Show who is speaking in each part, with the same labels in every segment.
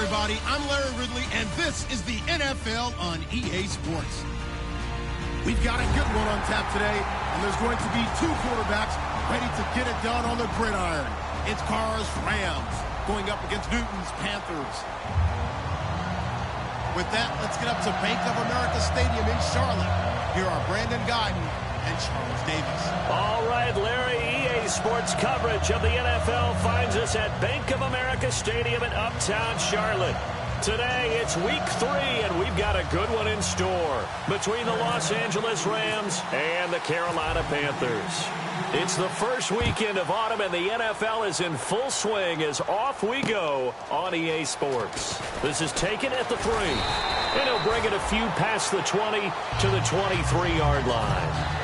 Speaker 1: everybody. I'm Larry Ridley, and this is the NFL on EA Sports. We've got a good one on tap today, and there's going to be two quarterbacks ready to get it done on the gridiron. It's Carr's Rams going up against Newton's Panthers. With that, let's get up to Bank of America Stadium in Charlotte. Here are Brandon Guyton and Charles Davis.
Speaker 2: All right, Larry, EA Sports coverage of the NFL finds us at Bank of America Stadium in Uptown Charlotte. Today, it's week 3, and we've got a good one in store between the Los Angeles Rams and the Carolina Panthers. It's the first weekend of autumn, and the NFL is in full swing as off we go on EA Sports. This is taken at the 3, and he'll bring it a few past the 20 to the 23-yard line.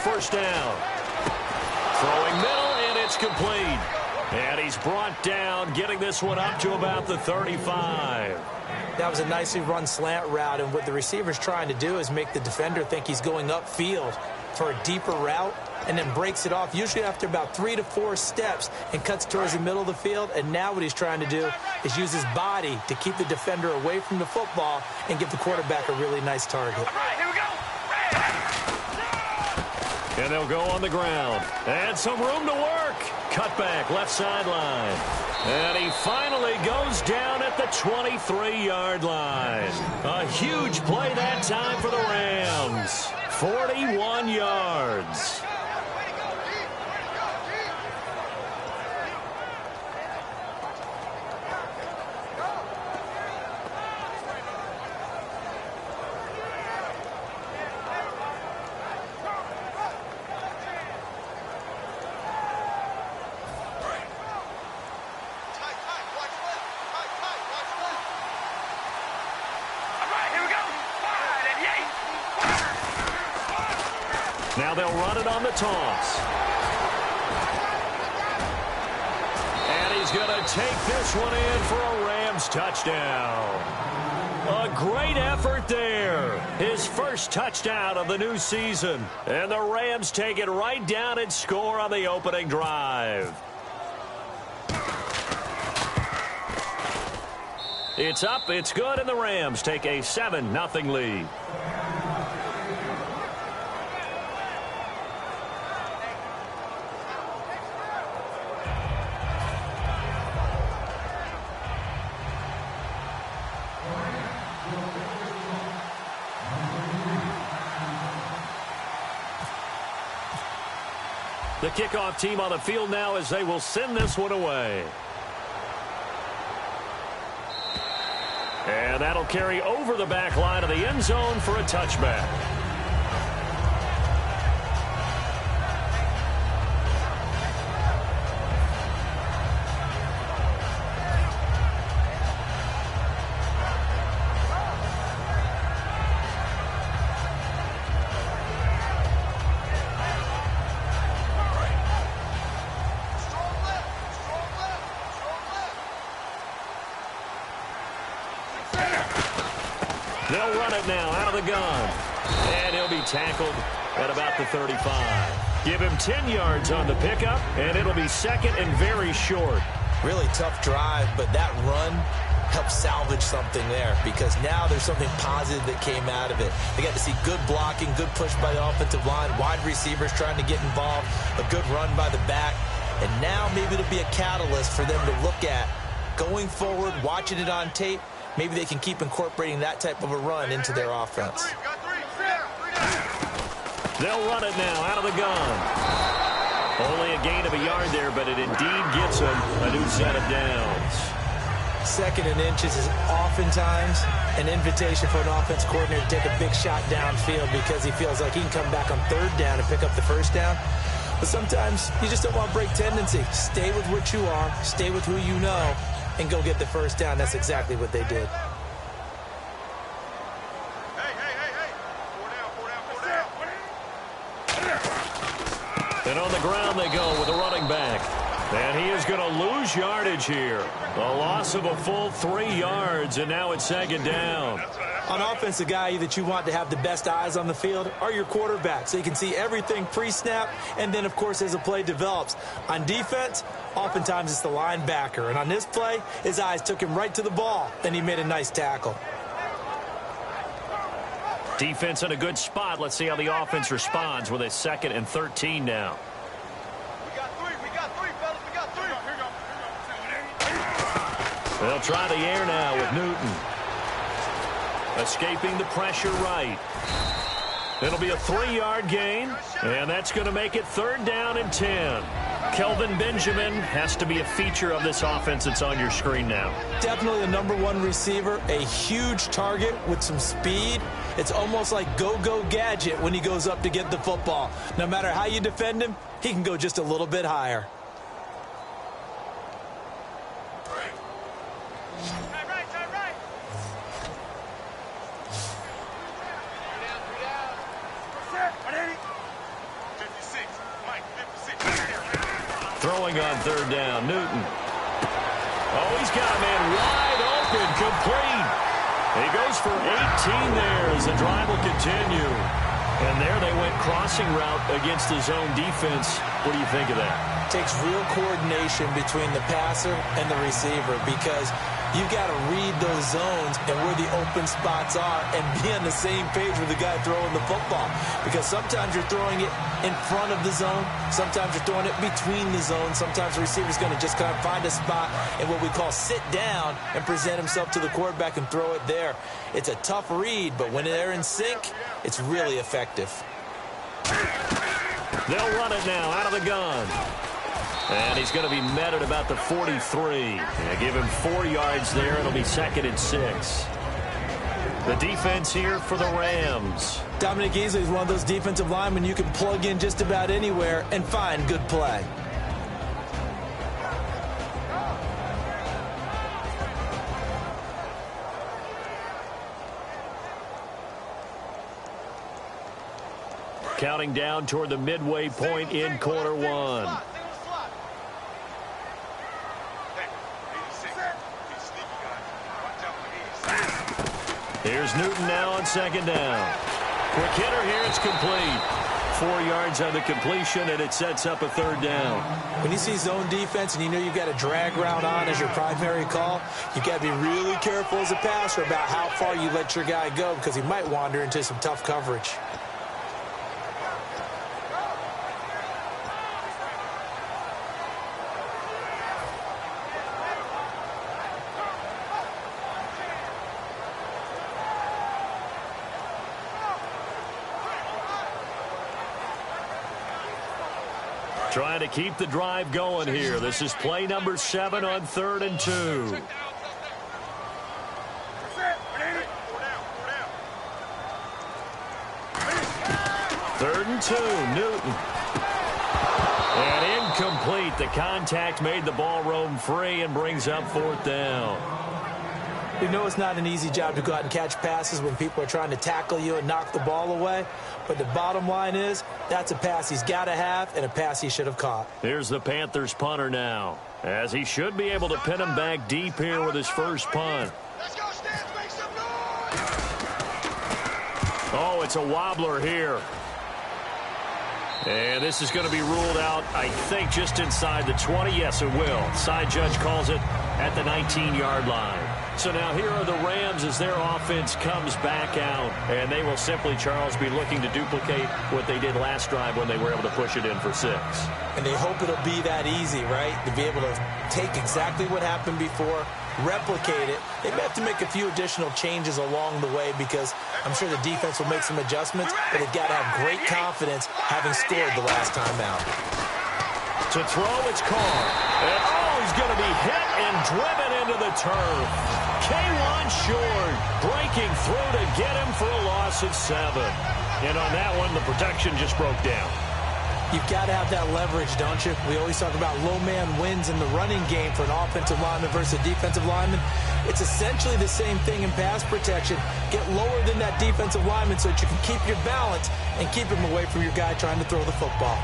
Speaker 2: First down. Throwing middle, and it's complete. And he's brought down, getting this one up to about the 35.
Speaker 3: That was a nicely run slant route, and what the receiver's trying to do is make the defender think he's going upfield for a deeper route, and then breaks it off, usually after about 3 to 4 steps, and cuts towards the middle of the field. And now what he's trying to do is use his body to keep the defender away from the football and give the quarterback a really nice target.
Speaker 2: All right, here we go. And they'll go on the ground. And some room to work. Cut back, left sideline. And he finally goes down at the 23-yard line. A huge play that time for the Rams. 41 yards. Now they'll run it on the toss. And he's going to take this one in for a Rams touchdown. A great effort there. His first touchdown of the new season. And the Rams take it right down and score on the opening drive. It's up, it's good, and the Rams take a 7-0 lead. The kickoff team on the field now as they will send this one away. And that'll carry over the back line of the end zone for a touchback. They'll run it now out of the gun. And he'll be tackled at about the 35. Give him 10 yards on the pickup, and it'll be second and very short.
Speaker 3: Really tough drive, but that run helped salvage something there, because now there's something positive that came out of it. They got to see good blocking, good push by the offensive line, wide receivers trying to get involved, a good run by the back, and now maybe it'll be a catalyst for them to look at going forward, watching it on tape. Maybe they can keep incorporating that type of a run into their offense.
Speaker 2: They'll run it now out of the gun. Only a gain of a yard there, but it indeed gets them a new set of downs.
Speaker 3: Second and inches is oftentimes an invitation for an offense coordinator to take a big shot downfield because he feels like he can come back on third down and pick up the first down. But sometimes you just don't want break tendency. Stay with what you are, stay with who you know, and go get the first down. That's exactly what they did.
Speaker 2: And on the ground they go with a running back. And he is going to lose yardage here. A loss of a full 3 yards, and now it's second down.
Speaker 3: On offense, the guy that you want to have the best eyes on the field are your quarterbacks, so you can see everything pre-snap, and then, of course, as the play develops. On defense, oftentimes it's the linebacker. And on this play, his eyes took him right to the ball, and he made a nice tackle.
Speaker 2: Defense in a good spot. Let's see how the offense responds with a 2nd and 13 now. They'll try the air now with Newton. Escaping the pressure right. It'll be a 3-yard gain, and that's going to make it 3rd down and 10. Kelvin Benjamin has to be a feature of this offense that's on your screen now.
Speaker 3: Definitely the #1 receiver, a huge target with some speed. It's almost like go-go gadget when he goes up to get the football. No matter how you defend him, he can go just a little bit higher.
Speaker 2: Throwing on 3rd down, Newton. Oh, he's got a man wide open, complete. He goes for 18 there as the drive will continue. And there they went crossing route against the zone defense. What do you think of that?
Speaker 3: Takes real coordination between the passer and the receiver, because you've got to read those zones and where the open spots are and be on the same page with the guy throwing the football. Because sometimes you're throwing it in front of the zone. Sometimes you're throwing it between the zones. Sometimes the receiver's going to just kind of find a spot and what we call sit down and present himself to the quarterback and throw it there. It's a tough read, but when they're in sync, it's really effective.
Speaker 2: They'll run it now out of the gun. And he's going to be met at about the 43. They give him 4 yards there. It'll be 2nd and 6. The defense here for the Rams.
Speaker 3: Dominic Easley is one of those defensive linemen you can plug in just about anywhere and find good play.
Speaker 2: Counting down toward the midway point in quarter 1. Here's Newton now on 2nd down. Quick hitter here, it's complete. 4 yards on the completion, and it sets up a 3rd down.
Speaker 3: When you see zone defense and you know you've got a drag route on as your primary call, you've got to be really careful as a passer about how far you let your guy go, because he might wander into some tough coverage.
Speaker 2: Trying to keep the drive going here. This is play number 7 on 3rd and 2. 3rd and 2, Newton. And incomplete. The contact made the ball roam free and brings up 4th down.
Speaker 3: You know it's not an easy job to go out and catch passes when people are trying to tackle you and knock the ball away. But the bottom line is, that's a pass he's got to have and a pass he should have caught.
Speaker 2: Here's the Panthers punter now, as he should be able to pin him back deep here with his first punt.
Speaker 4: Let's go, Stans, make some noise!
Speaker 2: Oh, it's a wobbler here. And this is going to be ruled out, I think, just inside the 20. Yes, it will. Side judge calls it at the 19-yard line. So now here are the Rams as their offense comes back out. And they will simply, Charles, be looking to duplicate what they did last drive when they were able to push it in for 6.
Speaker 3: And they hope it'll be that easy, right? To be able to take exactly what happened before, replicate it. They may have to make a few additional changes along the way, because I'm sure the defense will make some adjustments, but they've got to have great confidence having scored the last time out.
Speaker 2: To throw, it's caught. And he's going to be hit and driven into the turf. K'Wan Short breaking through to get him for a loss of 7. And on that one, the protection just broke down.
Speaker 3: You've got to have that leverage, don't you? We always talk about low man wins in the running game for an offensive lineman versus a defensive lineman. It's essentially the same thing in pass protection. Get lower than that defensive lineman so that you can keep your balance and keep him away from your guy trying to throw the football.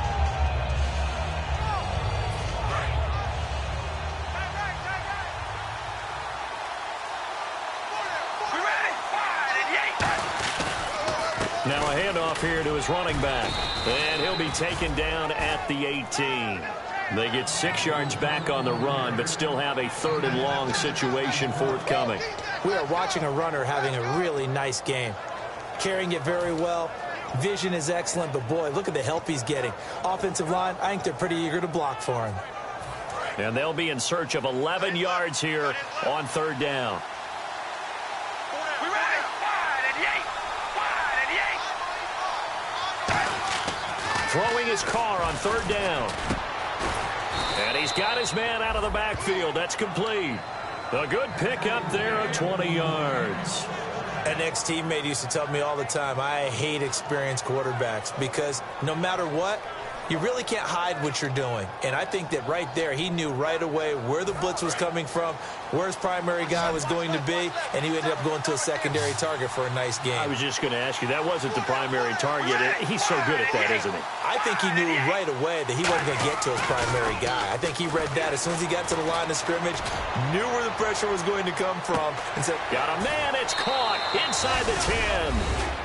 Speaker 2: Now a handoff here to his running back. And he'll be taken down at the 18. They get 6 yards back on the run, but still have a 3rd and long situation forthcoming.
Speaker 3: We are watching a runner having a really nice game. Carrying it very well. Vision is excellent, but boy, look at the help he's getting. Offensive line, I think they're pretty eager to block for him.
Speaker 2: And they'll be in search of 11 yards here on 3rd down. Throwing his car on 3rd down. And he's got his man out of the backfield. That's complete. A good pickup there of 20 yards.
Speaker 3: An ex-teammate used to tell me all the time, I hate experienced quarterbacks because no matter what, you really can't hide what you're doing. And I think that right there, he knew right away where the blitz was coming from, where his primary guy was going to be, and he ended up going to a secondary target for a nice game.
Speaker 2: I was just going to ask you, that wasn't the primary target. He's so good at that, isn't he?
Speaker 3: I think he knew right away that he wasn't going to get to his primary guy. I think he read that as soon as he got to the line of scrimmage, knew where the pressure was going to come from, and said,
Speaker 2: got a man, it's caught inside the 10.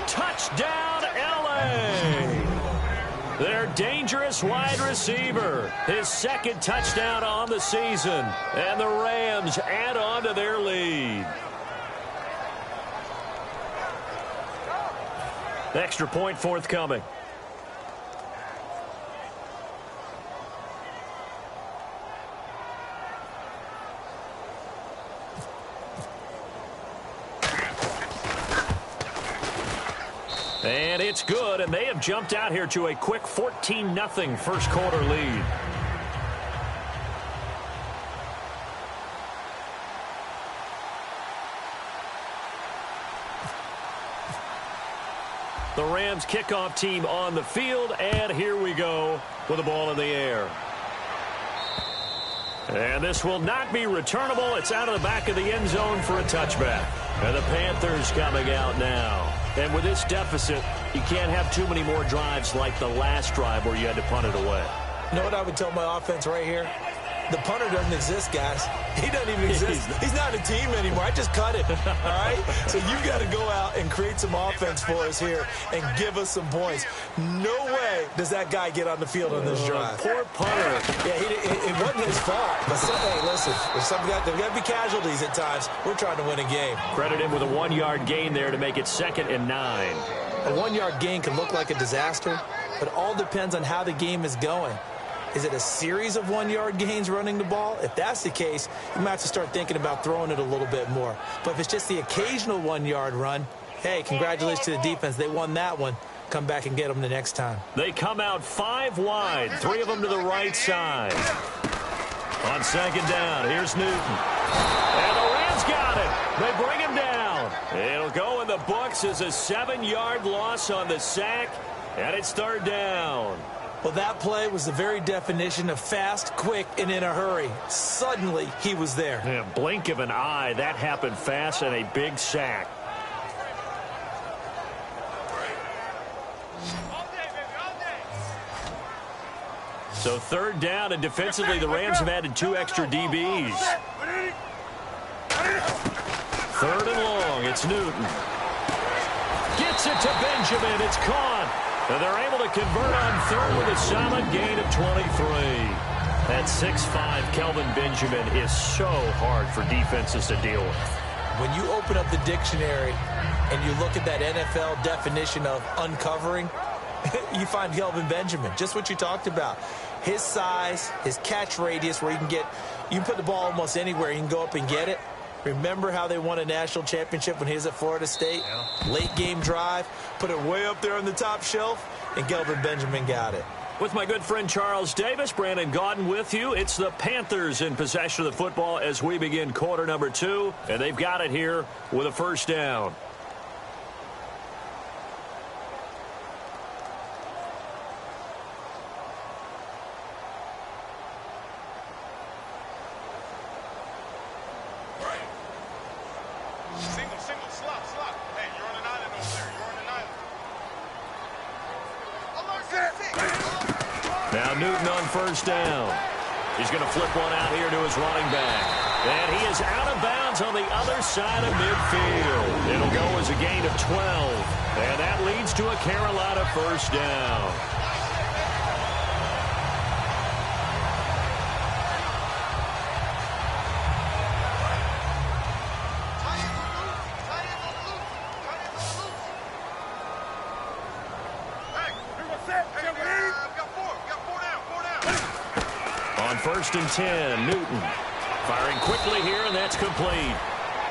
Speaker 2: Touchdown, L.A. Their dangerous wide receiver. His 2nd touchdown on the season. And the Rams add on to their lead. Extra point forthcoming. And it's good, and they have jumped out here to a quick 14-0 first quarter lead. The Rams kickoff team on the field, and here we go with the ball in the air. And this will not be returnable. It's out of the back of the end zone for a touchback. And the Panthers coming out now. And with this deficit, you can't have too many more drives like the last drive where you had to punt it away.
Speaker 3: You know what I would tell my offense right here? The punter doesn't exist, guys. He doesn't even exist. He's not a team anymore. I just cut it, all right? So you've got to go out and create some offense for us here and give us some points. No way does that guy get on the field on this drive.
Speaker 2: Poor punter.
Speaker 3: Yeah, it wasn't his fault. But hey, listen, there's got to be casualties at times. We're trying to win a game.
Speaker 2: Credit him with a 1-yard gain there to make it 2nd and 9.
Speaker 3: A 1-yard gain can look like a disaster, but it all depends on how the game is going. Is it a series of 1-yard gains running the ball? If that's the case, you might have to start thinking about throwing it a little bit more. But if it's just the occasional 1-yard run, hey, congratulations to the defense. They won that one. Come back and get them the next time.
Speaker 2: They come out 5 wide, 3 of them to the right side. On 2nd down, here's Newton. And the Rams got it. They bring him down. It'll go in the books as a 7-yard loss on the sack, and it's 3rd down.
Speaker 3: Well, that play was the very definition of fast, quick, and in a hurry. Suddenly, he was there.
Speaker 2: Yeah, blink of an eye. That happened fast and a big sack. So 3rd down, and defensively, the Rams have added 2 extra DBs. 3rd and long. It's Newton. Gets it to Benjamin. It's caught. And they're able to convert on 3rd with a solid gain of 23. That 6'5" Kelvin Benjamin is so hard for defenses to deal with.
Speaker 3: When you open up the dictionary and you look at that NFL definition of uncovering, you find Kelvin Benjamin, just what you talked about. His size, his catch radius where you can put the ball almost anywhere. You can go up and get it. Remember how they won a national championship when he was at Florida State? Yeah. Late game drive, put it way up there on the top shelf, and Kelvin Benjamin got it.
Speaker 2: With my good friend Charles Davis, Brandon Gaudin with you. It's the Panthers in possession of the football as we begin quarter number 2, and they've got it here with a 1st down. Now Newton on first down. He's going to flip one out here to his running back. And he is out of bounds on the other side of midfield. It'll go as a gain of 12. And that leads to a Carolina first down. First and 10, Newton firing quickly here, and that's complete.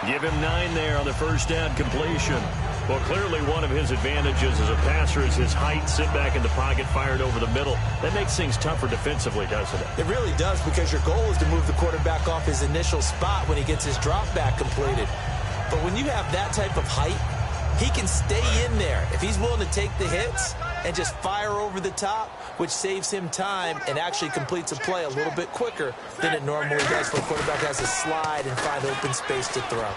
Speaker 2: Give him 9 there on the first down completion. Well, clearly one of his advantages as a passer is his height. Sit back in the pocket, fired over the middle. That makes things tougher defensively, doesn't it?
Speaker 3: It really does, because your goal is to move the quarterback off his initial spot when he gets his drop back completed. But when you have that type of height, he can stay in there if he's willing to take the hits and just fire over the top, which saves him time and actually completes a play a little bit quicker than it normally does for a quarterback who has to slide and find open space to throw.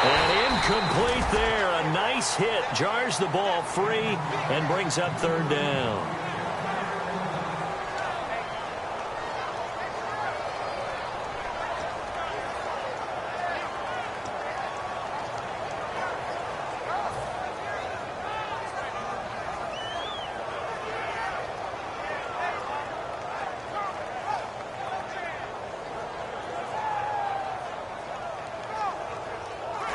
Speaker 2: And incomplete there. A nice hit. Jars the ball free and brings up third down.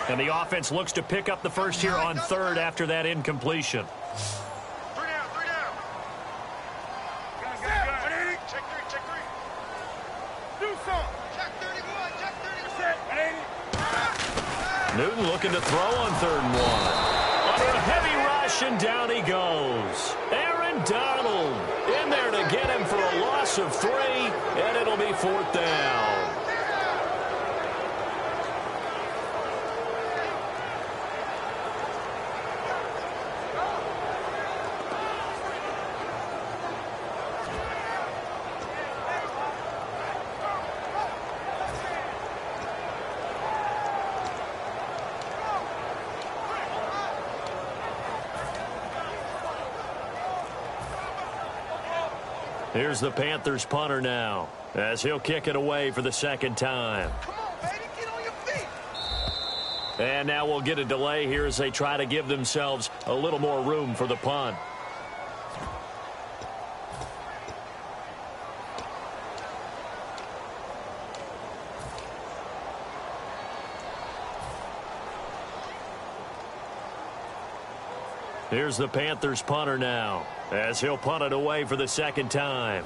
Speaker 2: And the offense looks to pick up the first here on third after that incompletion.
Speaker 4: 3 down, 3 down. Check 3, check 3. Do some. Check 31, check 30.
Speaker 2: Newton looking to throw on third and 1. Under a heavy rush, and down he goes. Aaron Donald in there to get him for a loss of 3, and it'll be fourth down. Here's the Panthers punter now, as he'll kick it away for the second time.
Speaker 4: Come on, baby, get on your feet.
Speaker 2: And now we'll get a delay here as they try to give themselves a little more room for the punt. Here's the Panthers punter now, as he'll punt it away for the second time.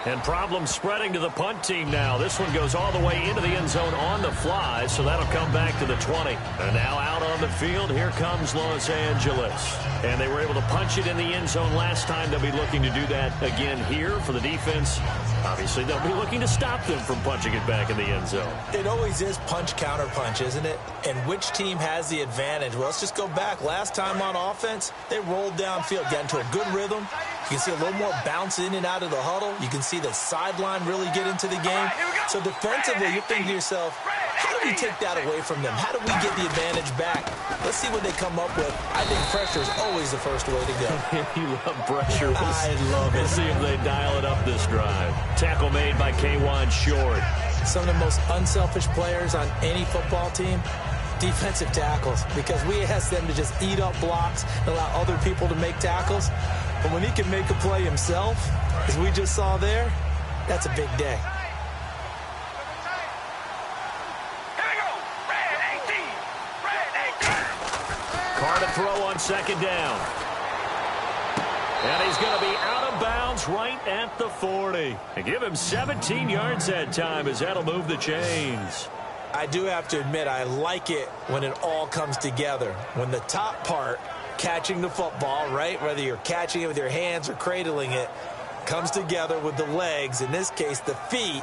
Speaker 2: And problems spreading to the punt team now. This one goes all the way into the end zone on the fly, so that'll come back to the 20. And now out on the field, here comes Los Angeles. And they were able to punch it in the end zone last time. They'll be looking to do that again here for the defense. Obviously, they'll be looking to stop them from punching it back in the end zone.
Speaker 3: It always is punch-counter-punch, isn't it? And which team has the advantage? Well, let's just go back. Last time on offense, they rolled downfield, got into a good rhythm. You can see a little more bounce in and out of the huddle. You can see the sideline really get into the game. So defensively, you're thinking to yourself, how do we take that away from them? How do we get the advantage back? Let's see what they come up with. I think pressure is always the first way to go.
Speaker 2: You love pressure.
Speaker 3: I love it.
Speaker 2: We'll see if they dial it up this drive. Tackle made by K'Wan Short.
Speaker 3: Some of the most unselfish players on any football team, defensive tackles, because we ask them to just eat up blocks and allow other people to make tackles. But when he can make a play himself, as we just saw there, that's a big day.
Speaker 2: Carr to throw on second down. And he's going to be out of bounds right at the 40. And give him 17 yards that time, as that'll move the chains.
Speaker 3: I do have to admit, I like it when it all comes together. When the top part, catching the football, right, whether you're catching it with your hands or cradling it, comes together with the legs, in this case the feet,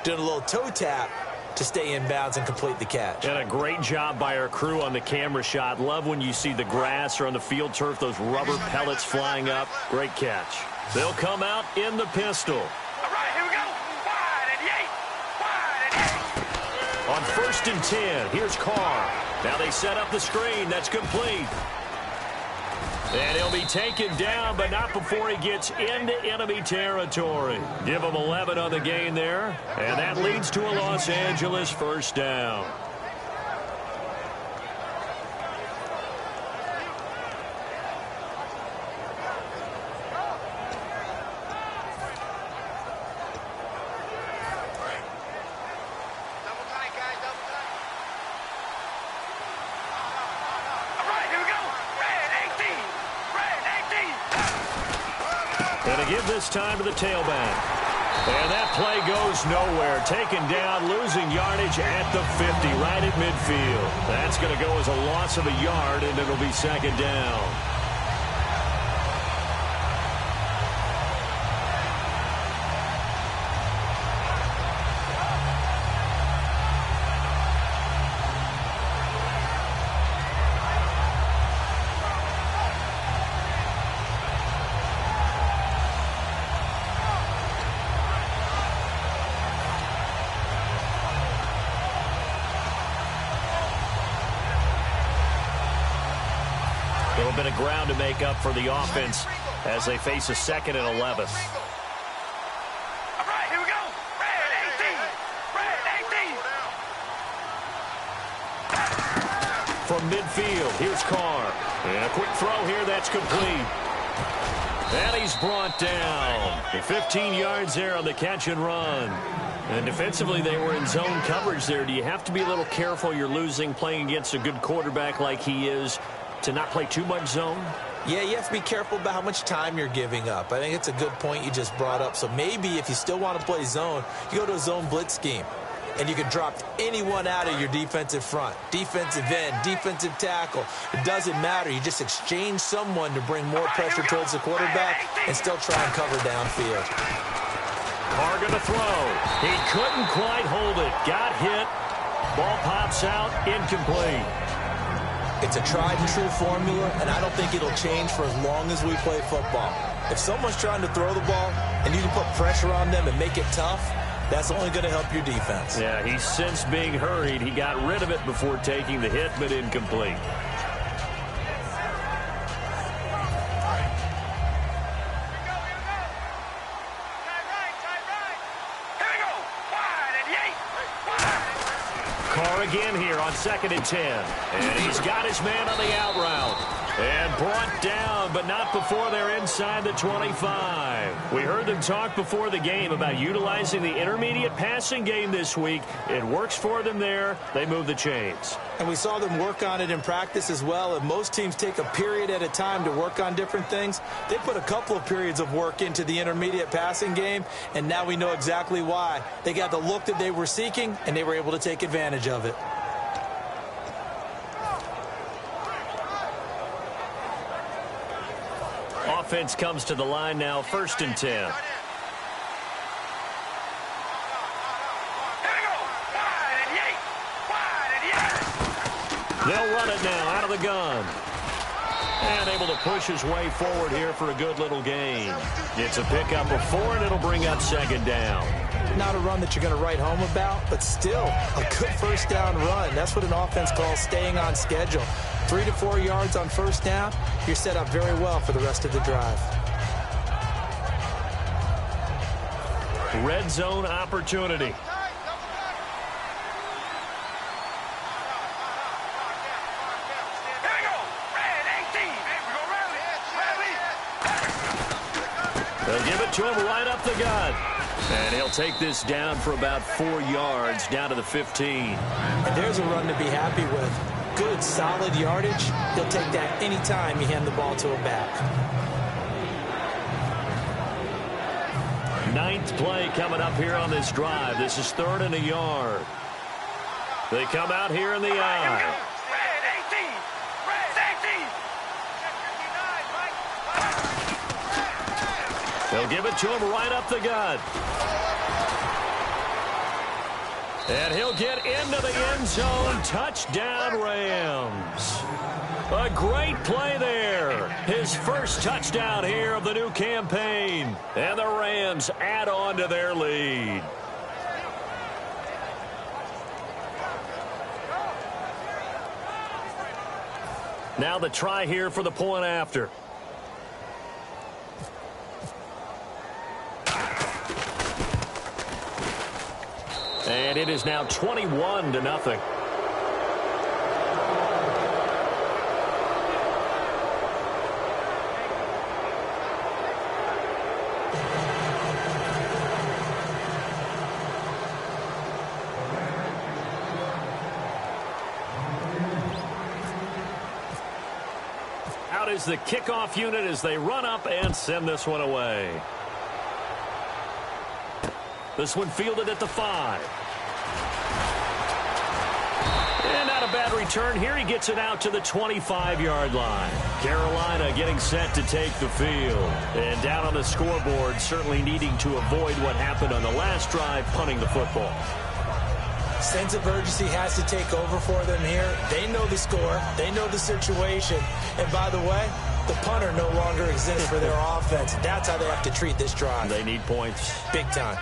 Speaker 3: doing a little toe tap to stay in bounds and complete the catch.
Speaker 2: And a great job by our crew on the camera shot. Love when you see the grass or on the field turf, those rubber pellets flying up. Great catch. They'll come out in the pistol.
Speaker 4: All right, here we go.
Speaker 2: First and 10. Here's Carr. Now they set up the screen. That's complete. And he'll be taken down, but not before he gets into enemy territory. Give him 11 on the gain there, and that leads to a Los Angeles first down. Give this time to the tailback. And that play goes nowhere. Taken down, losing yardage at the 50, right at midfield. That's going to go as a loss of a yard, and it'll be second down. A little bit of ground to make up for the offense as they face a 2nd and 11.
Speaker 4: All right, here we go. Red 18. Red 18.
Speaker 2: From midfield, here's Carr. And a quick throw here, that's complete. And he's brought down. 15 yards there on the catch and run. And defensively, they were in zone coverage there. Do you have to be a little careful? You're losing playing against a good quarterback like he is, to not play too much zone?
Speaker 3: Yeah, you have to be careful about how much time you're giving up. I think it's a good point you just brought up. So maybe if you still want to play zone, you go to a zone blitz scheme. And you can drop anyone out of your defensive front. Defensive end, defensive tackle. It doesn't matter. You just exchange someone to bring more pressure towards the quarterback and still try and cover downfield.
Speaker 2: Carr going to throw. He couldn't quite hold it. Got hit. Ball pops out. Incomplete.
Speaker 3: It's a tried-and-true formula, and I don't think it'll change for as long as we play football. If someone's trying to throw the ball and you can put pressure on them and make it tough, that's only going to help your defense.
Speaker 2: Yeah, he's since being hurried. He got rid of it before taking the hit, but incomplete. Carr again here on 2nd and 10. And he's got his man on the out route. And brought down, but not before they're inside the 25. We heard them talk before the game about utilizing the intermediate passing game this week. It works for them there. They move the chains.
Speaker 3: And we saw them work on it in practice as well. And most teams take a period at a time to work on different things. They put a couple of periods of work into the intermediate passing game, and now we know exactly why. They got the look that they were seeking, and they were able to take advantage of it.
Speaker 2: Offense comes to the line now, 1st and 10. They'll run it now out of the gun. And able to push his way forward here for a good little gain. It's a pickup of 4, and it'll bring up 2nd down.
Speaker 3: Not a run that you're going to write home about, but still a good first down run. That's what an offense calls staying on schedule. 3 to 4 yards on first down, you're set up very well for the rest of the drive.
Speaker 2: Red zone opportunity. They'll give it to him right up the gut. And he'll take this down for about 4 yards, down to the 15.
Speaker 3: And there's a run to be happy with. Good, solid yardage. He'll take that anytime you hand the ball to a back.
Speaker 2: 9th play coming up here on this drive. This is 3rd and a yard. They come out here in the eye. They'll give it to him right up the gut. And he'll get into the end zone. Touchdown, Rams. A great play there. His first touchdown here of the new campaign. And the Rams add on to their lead. Now the try here for the point after. And it is now 21-0. Out is the kickoff unit as they run up and send this one away. This one fielded at the 5. And not a bad return here. He gets it out to the 25-yard line. Carolina getting set to take the field. And down on the scoreboard, certainly needing to avoid what happened on the last drive, punting the football.
Speaker 3: Sense of urgency has to take over for them here. They know the score. They know the situation. And by the way, the punter no longer exists for their offense. That's how they have to treat this drive.
Speaker 2: They need points.
Speaker 3: Big time.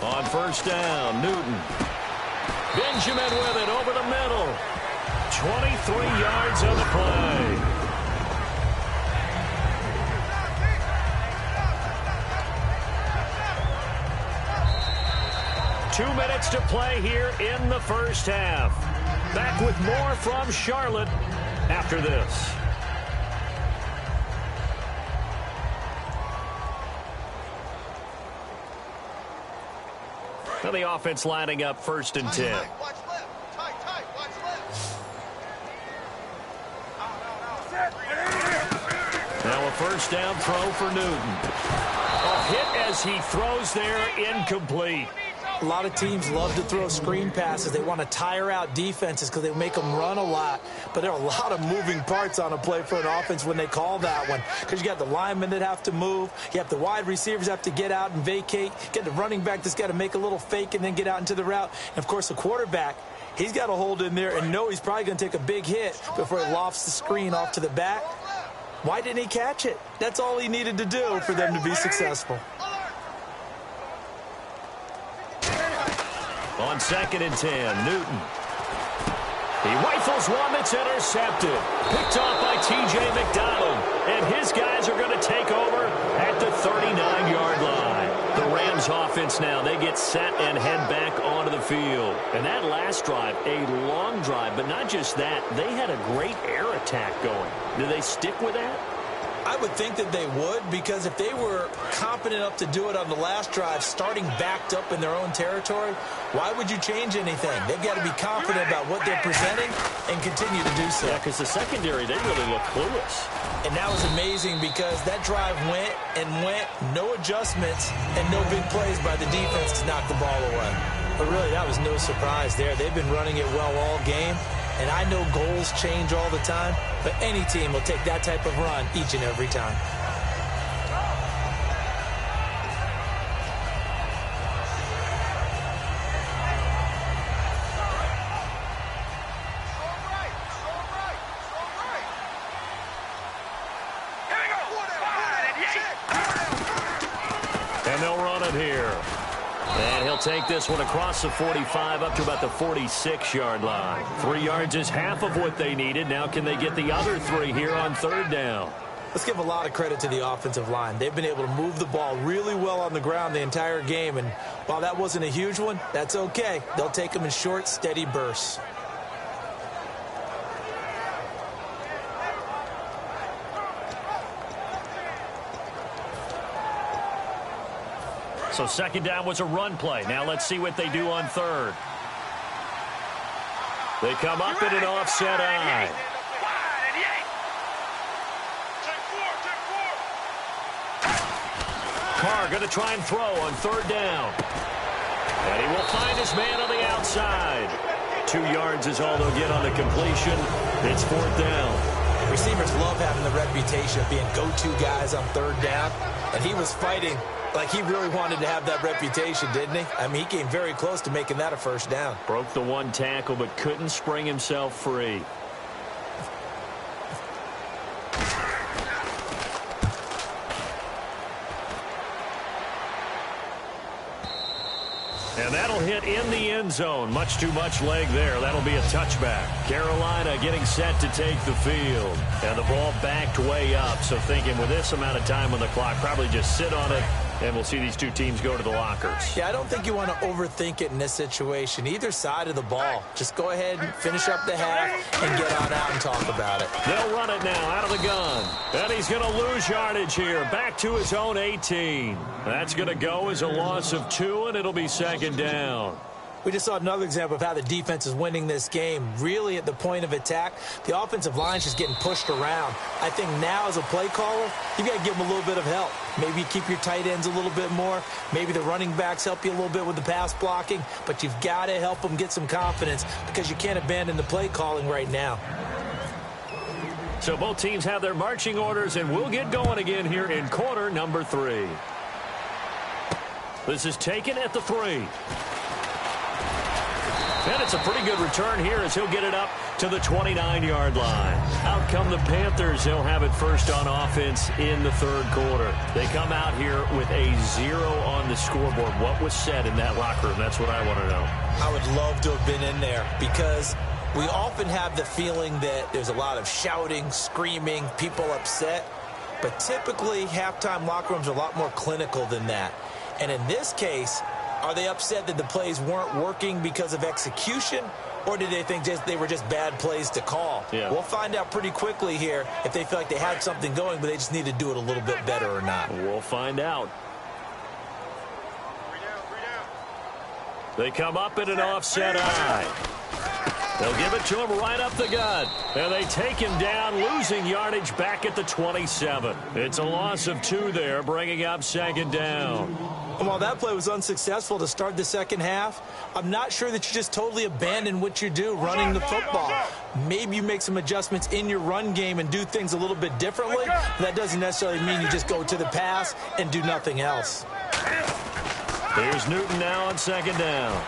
Speaker 2: On first down, Newton. Benjamin with it over the middle. 23 yards on the play. Two minutes to play here in the first half. Back with more from Charlotte after this. Now the offense lining up first and 10.
Speaker 4: Watch left. Tight. Watch left.
Speaker 2: Now a first down throw for Newton. A hit as he throws there, incomplete.
Speaker 3: A lot of teams love to throw screen passes. They want to tire out defenses because they make them run a lot. But there are a lot of moving parts on a play for an offense when they call that one. Because you got the linemen that have to move. You have the wide receivers have to get out and vacate. You got the running back that's got to make a little fake and then get out into the route. And, of course, the quarterback, he's got to hold in there and know he's probably going to take a big hit before he lofts the screen off to the back. Why didn't he catch it? That's all he needed to do for them to be successful.
Speaker 2: On second and 10, Newton. He rifles one that's intercepted. Picked off by T.J. McDonald. And his guys are going to take over at the 39-yard line. The Rams offense now, they get set and head back onto the field. And that last drive, a long drive, but not just that. They had a great air attack going. Do they stick with that?
Speaker 3: I would think that they would, because if they were competent enough to do it on the last drive, starting backed up in their own territory, why would you change anything? They've got to be confident about what they're presenting and continue to do so.
Speaker 2: Yeah, because the secondary, they really look clueless.
Speaker 3: And that was amazing because that drive went and went, no adjustments, and no big plays by the defense to knock the ball away. But really, that was no surprise there. They've been running it well all game. And I know goals change all the time, but any team will take that type of run each and every time.
Speaker 2: And they'll run it here. And he'll take this one across the 45 up to about the 46-yard line. 3 yards is half of what they needed. Now can they get the other 3 here on third down?
Speaker 3: Let's give a lot of credit to the offensive line. They've been able to move the ball really well on the ground the entire game. And while that wasn't a huge one, that's okay. They'll take them in short, steady bursts.
Speaker 2: So second down was a run play. Now let's see what they do on third. They come up in an offset eye. Carr going to try and throw on third down. And he will find his man on the outside. 2 yards is all they'll get on the completion. It's fourth down.
Speaker 3: Receivers love having the reputation of being go-to guys on third down. And he was fighting like he really wanted to have that reputation, didn't he? I mean, he came very close to making that a first down.
Speaker 2: Broke the one tackle, but couldn't spring himself free. That'll hit in the end zone. Much too much leg there. That'll be a touchback. Carolina getting set to take the field. And the ball backed way up. So thinking with this amount of time on the clock, probably just sit on it. And we'll see these two teams go to the lockers.
Speaker 3: Yeah, I don't think you want to overthink it in this situation. Either side of the ball. Just go ahead and finish up the half and get on out and talk about it.
Speaker 2: They'll run it now out of the gun. And he's going to lose yardage here. Back to his own 18. That's going to go as a loss of 2, and it'll be second down.
Speaker 3: We just saw another example of how the defense is winning this game. Really, at the point of attack, the offensive line is just getting pushed around. I think now, as a play caller, you've got to give them a little bit of help. Maybe keep your tight ends a little bit more. Maybe the running backs help you a little bit with the pass blocking. But you've got to help them get some confidence because you can't abandon the play calling right now.
Speaker 2: So both teams have their marching orders, and we'll get going again here in quarter number 3. This is taken at the 3. And it's a pretty good return here as he'll get it up to the 29-yard line. Out come the Panthers. They'll have it first on offense in the third quarter. They come out here with a 0 on the scoreboard. What was said in that locker room? That's what I want to know.
Speaker 3: I would love to have been in there because we often have the feeling that there's a lot of shouting, screaming, people upset. But typically, halftime locker rooms are a lot more clinical than that. And in this case, are they upset that the plays weren't working because of execution, or did they think they were just bad plays to call?
Speaker 2: Yeah.
Speaker 3: We'll find out pretty quickly here if they feel like they had something going, but they just need to do it a little bit better or not.
Speaker 2: We'll find out. They come up in an offset eye. They'll give it to him right up the gut. And they take him down, losing yardage back at the 27. It's a loss of 2 there, bringing up second down.
Speaker 3: And while that play was unsuccessful to start the second half, I'm not sure that you just totally abandon what you do running the football. Maybe you make some adjustments in your run game and do things a little bit differently. That doesn't necessarily mean you just go to the pass and do nothing else.
Speaker 2: Here's Newton now on second down.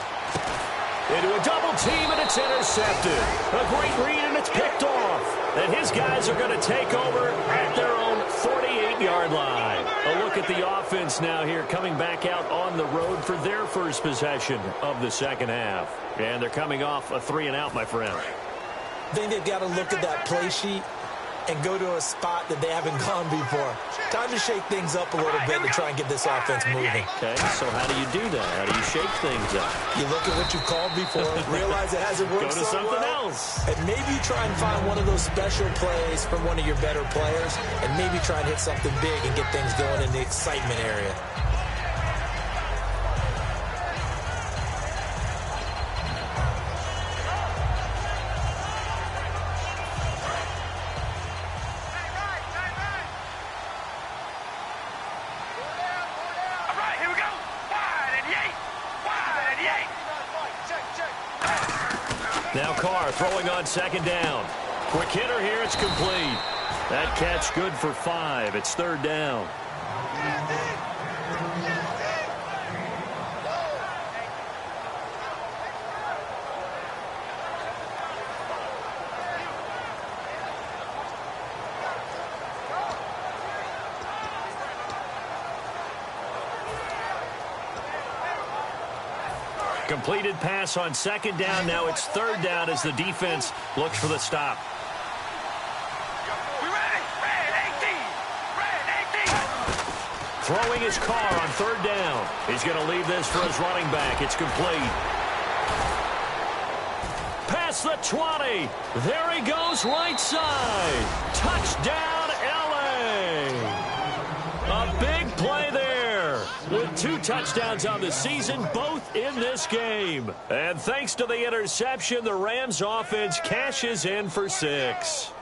Speaker 2: Into a double team, and it's intercepted. A great read, and it's picked off. And his guys are going to take over at their own 48-yard line. A look at the offense now here, coming back out on the road for their first possession of the second half. And they're coming off a 3-and-out, my friend.
Speaker 3: I think they've got to look at that play sheet and go to a spot that they haven't gone before. Time to shake things up a little bit to try and get this offense moving.
Speaker 2: Okay, so how do you do that? How do you shake things up?
Speaker 3: You look at what you called before, realize it hasn't worked
Speaker 2: Go to something else.
Speaker 3: And maybe you try and find one of those special plays from one of your better players, and maybe try and hit something big and get things going in the excitement area.
Speaker 2: Now Carr throwing on second down. Quick hitter here, it's complete. That catch good for 5. It's third down. Completed pass on second down. Now it's third down as the defense looks for the stop.
Speaker 4: We ready? Red 18. Red 18.
Speaker 2: Throwing his Carr on third down. He's going to leave this for his running back. It's complete. Past the 20. There he goes right side. Touchdown, LA. A big play there. With 2 touchdowns on the season, both in this game. And thanks to the interception, the Rams offense cashes in for 6.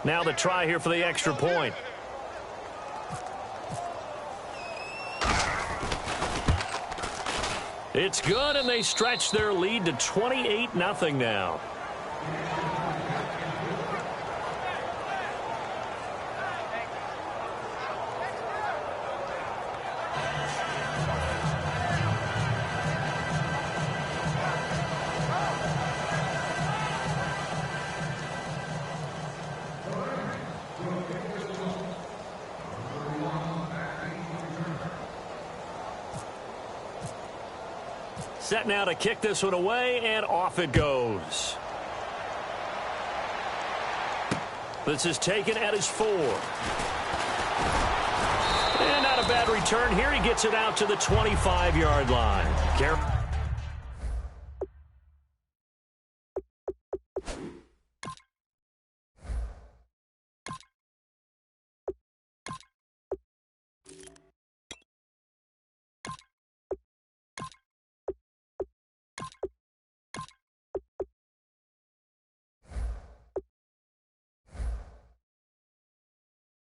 Speaker 2: Now the try here for the extra point. It's good, and they stretch their lead to 28-0 now. set now to kick this one away, and off it goes. This is taken at his 4. And not a bad return here. He gets it out to the 25-yard line. Careful.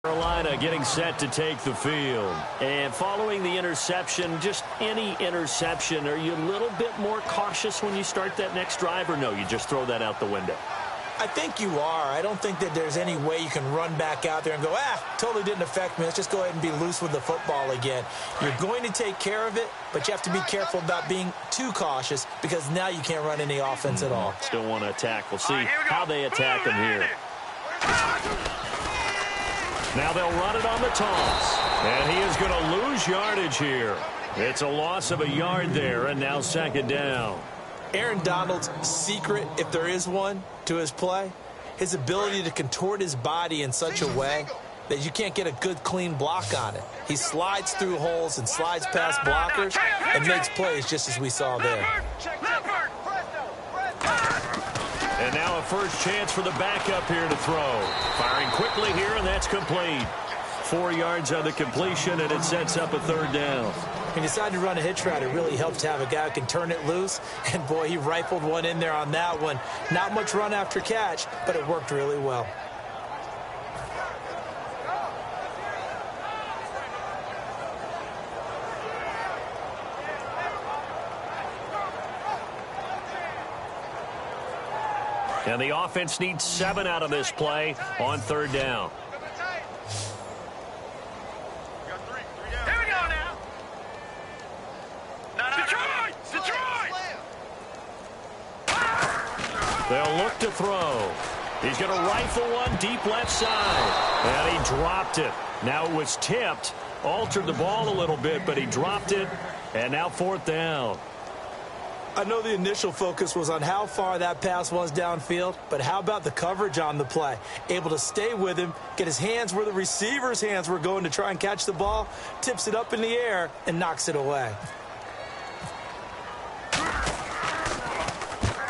Speaker 2: Carolina getting set to take the field. And following the interception, just any interception, are you a little bit more cautious when you start that next drive, or no, you just throw that out the window?
Speaker 3: I think you are. I don't think that there's any way you can run back out there and go, totally didn't affect me. Let's just go ahead and be loose with the football again. You're going to take care of it, but you have to be careful about being too cautious because now you can't run any offense at all.
Speaker 2: Still want to attack. We'll see how they attack him here. Now they'll run it on the toss. And he is going to lose yardage here. It's a loss of a yard there, and now second down.
Speaker 3: Aaron Donald's secret, if there is one, to his play, his ability to contort his body in such a way that you can't get a good, clean block on it. He slides through holes and slides past blockers and makes plays just as we saw there.
Speaker 2: And now a first chance for the backup here to throw. Firing quickly here, and that's complete. 4 yards on the completion, and it sets up a third down.
Speaker 3: He decided to run a hitch route. It really helps to have a guy who can turn it loose. And, boy, he rifled one in there on that one. Not much run after catch, but it worked really well.
Speaker 2: And the offense needs 7 out of this play on third down.
Speaker 4: Here we go now. Detroit!
Speaker 2: They'll look to throw. He's going to rifle one deep left side. And he dropped it. Now it was tipped. Altered the ball a little bit, but he dropped it. And now fourth down.
Speaker 3: I know the initial focus was on how far that pass was downfield, but how about the coverage on the play? Able to stay with him, get his hands where the receiver's hands were going to try and catch the ball, tips it up in the air, and knocks it away.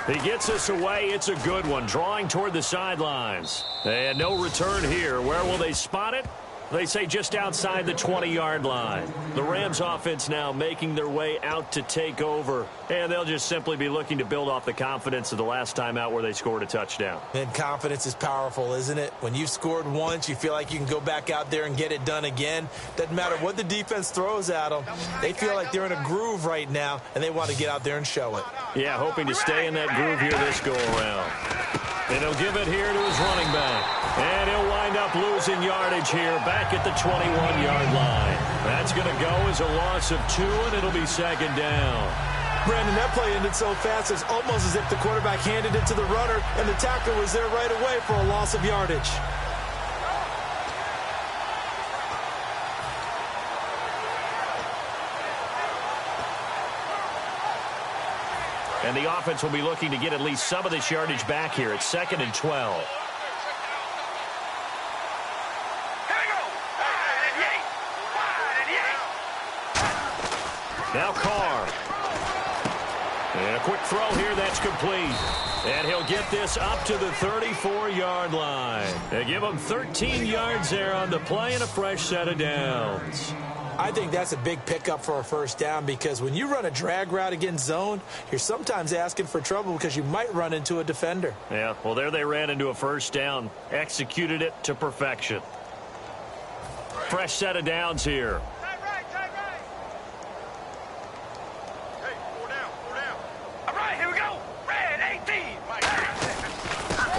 Speaker 2: He gets us away. It's a good one. Drawing toward the sidelines. And no return here. Where will they spot it? They say just outside the 20-yard line. The Rams offense now making their way out to take over. And they'll just simply be looking to build off the confidence of the last time out where they scored a touchdown.
Speaker 3: And confidence is powerful, isn't it? When you've scored once, you feel like you can go back out there and get it done again. Doesn't matter what the defense throws at them. They feel like they're in a groove right now, and they want to get out there and show it.
Speaker 2: Yeah, hoping to stay in that groove here this go-around. And he'll give it here to his running back. And he'll wind up losing yardage here back at the 21-yard line. That's going to go as a loss of 2, and it'll be second down.
Speaker 3: Brandon, that play ended so fast, it's almost as if the quarterback handed it to the runner, and the tackler was there right away for a loss of yardage.
Speaker 2: And the offense will be looking to get at least some of this yardage back here. It's 2nd and 12. Now Carr. And a quick throw here, that's complete. And he'll get this up to the 34-yard line. They give him 13 yards there on the play and a fresh set of downs.
Speaker 3: I think that's a big pickup for a first down because when you run a drag route against zone, you're sometimes asking for trouble because you might run into a defender.
Speaker 2: Yeah, well, there they ran into a first down. Executed it to perfection. Fresh set of downs here.
Speaker 4: Tight right. Hey, 4 down. All right, here we go. Red 18.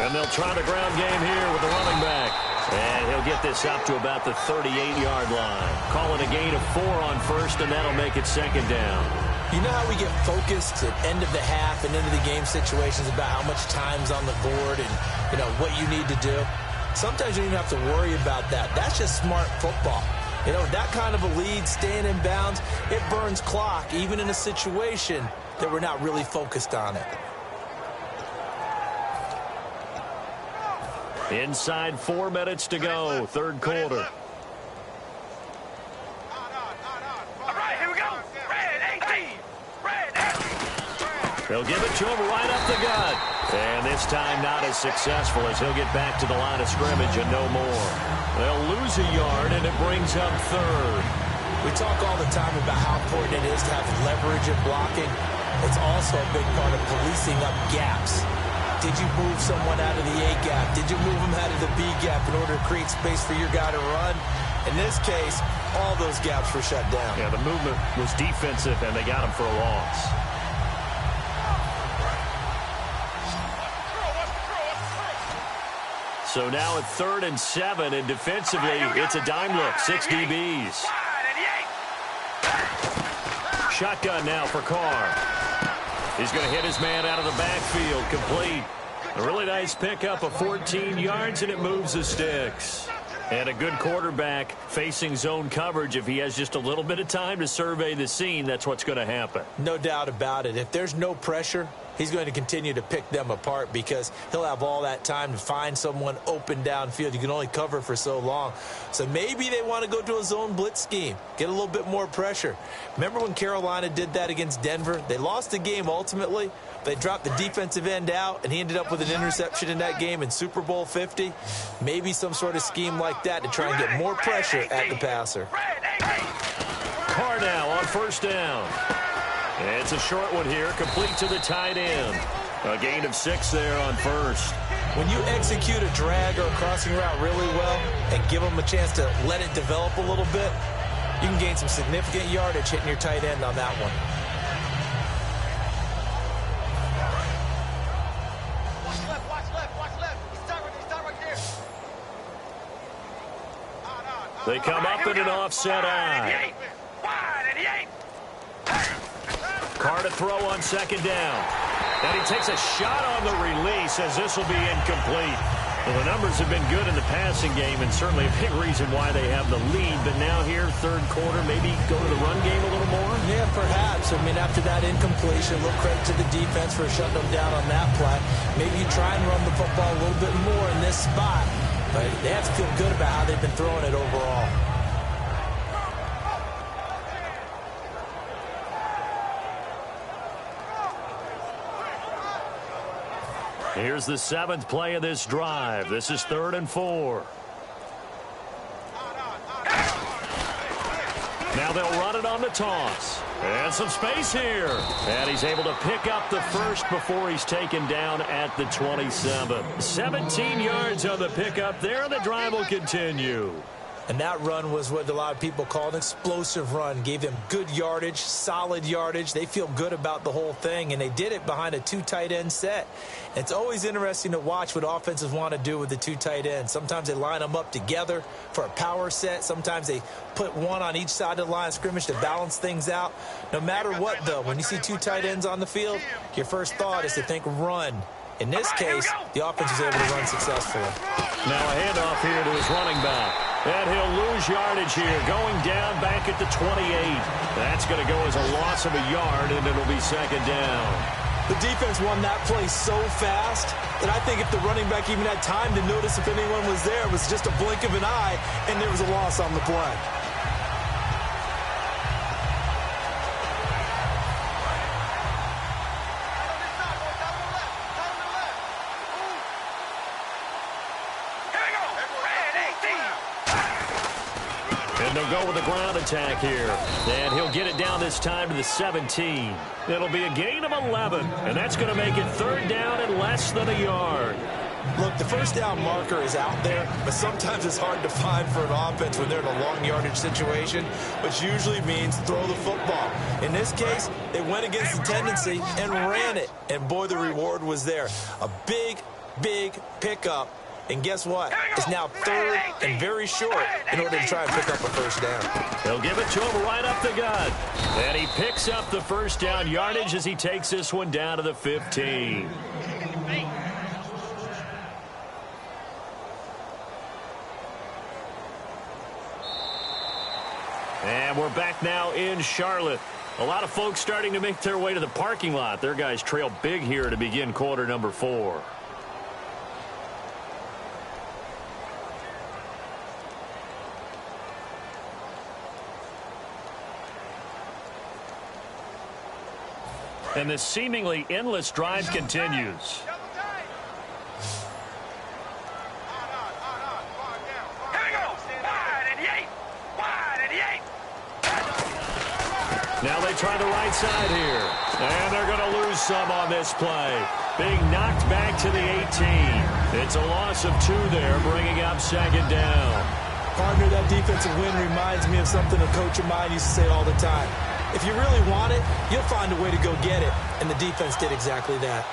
Speaker 2: And they'll try the ground game here with the running back. And he'll get this up to about the 38-yard line. Call it a gain of 4 on first, and that'll make it second down.
Speaker 3: You know how we get focused at end of the half and into the game situations about how much time's on the board and, you know, what you need to do? Sometimes you don't even have to worry about that. That's just smart football. You know, that kind of a lead, staying in bounds, it burns clock, even in a situation that we're not really focused on it.
Speaker 2: Inside 4 minutes to go, third quarter. They'll give it to him right up the gut. And this time not as successful as he'll get back to the line of scrimmage and no more. They'll lose a yard, and it brings up third.
Speaker 3: We talk all the time about how important it is to have leverage in blocking. It's also a big part of policing up gaps. Did you move someone out of the A gap? Did you move them out of the B gap in order to create space for your guy to run? In this case, all those gaps were shut down.
Speaker 2: Yeah, the movement was defensive, and they got him for a loss. So now at 3rd and 7, and defensively, it's a dime look, 6 DBs. Shotgun now for Carr. He's going to hit his man out of the backfield, complete. A really nice pickup of 14 yards, and it moves the sticks. And a good quarterback facing zone coverage. If he has just a little bit of time to survey the scene, that's what's going to happen.
Speaker 3: No doubt about it. If there's no pressure, he's going to continue to pick them apart because he'll have all that time to find someone open downfield. You can only cover for so long. So maybe they want to go to a zone blitz scheme, get a little bit more pressure. Remember when Carolina did that against Denver? They lost the game ultimately. They dropped the defensive end out, and he ended up with an interception in that game in Super Bowl 50. Maybe some sort of scheme like that to try and get more pressure at the passer.
Speaker 2: Carr now on first down. It's a short one here, complete to the tight end. A gain of 6 there on first.
Speaker 3: When you execute a drag or a crossing route really well and give them a chance to let it develop a little bit, you can gain some significant yardage hitting your tight end on that one.
Speaker 2: They come up in an offset eye. Carr to throw on second down. And he takes a shot on the release as this will be incomplete. Well, the numbers have been good in the passing game and certainly a big reason why they have the lead. But now here, third quarter, maybe go to the run game a little more?
Speaker 3: Yeah, perhaps. I mean, after that incompletion, a little credit to the defense for shutting them down on that play. Maybe you try and run the football a little bit more in this spot. But they have to feel good about how they've been throwing it overall.
Speaker 2: Here's the 7th play of this drive. This is 3rd and 4. Now they'll run it on the toss. And some space here. And he's able to pick up the first before he's taken down at the 27. 17 yards on the pickup there. The drive will continue.
Speaker 3: And that run was what a lot of people call an explosive run. Gave them good yardage, solid yardage. They feel good about the whole thing, and they did it behind a 2 tight end set. It's always interesting to watch what offenses want to do with the 2 tight ends. Sometimes they line them up together for a power set. Sometimes they put one on each side of the line of scrimmage to balance things out. No matter what, though, when you see 2 tight ends on the field, your first thought is to think run. In this case, the offense was able to run successfully.
Speaker 2: Now a handoff here to his running back. And he'll lose yardage here, going down back at the 28. That's going to go as a loss of a yard, and it'll be second down.
Speaker 3: The defense won that play so fast that I think if the running back even had time to notice if anyone was there, it was just a blink of an eye, and there was a loss on the play.
Speaker 2: And they'll go with a ground attack here. And he'll get it down this time to the 17. It'll be a gain of 11. And that's going to make it 3rd down and less than a yard.
Speaker 3: Look, the first down marker is out there, but sometimes it's hard to find for an offense when they're in a long yardage situation, which usually means throw the football. In this case, they went against the tendency and ran it. And boy, the reward was there. A big, big pickup. And guess what? It's now 3rd and very short in order to try and pick up a first down.
Speaker 2: They'll give it to him right up the gut. And he picks up the first down yardage as he takes this one down to the 15. And we're back now in Charlotte. A lot of folks starting to make their way to the parking lot. Their guys trail big here to begin quarter number 4. And this seemingly endless drive continues. Now they try the right side here. And they're going to lose some on this play. Being knocked back to the 18. It's a loss of 2 there, bringing up second down.
Speaker 3: Partner, that defensive win reminds me of something a coach of mine used to say all the time. If you really want it, you'll find a way to go get it. And the defense did exactly that.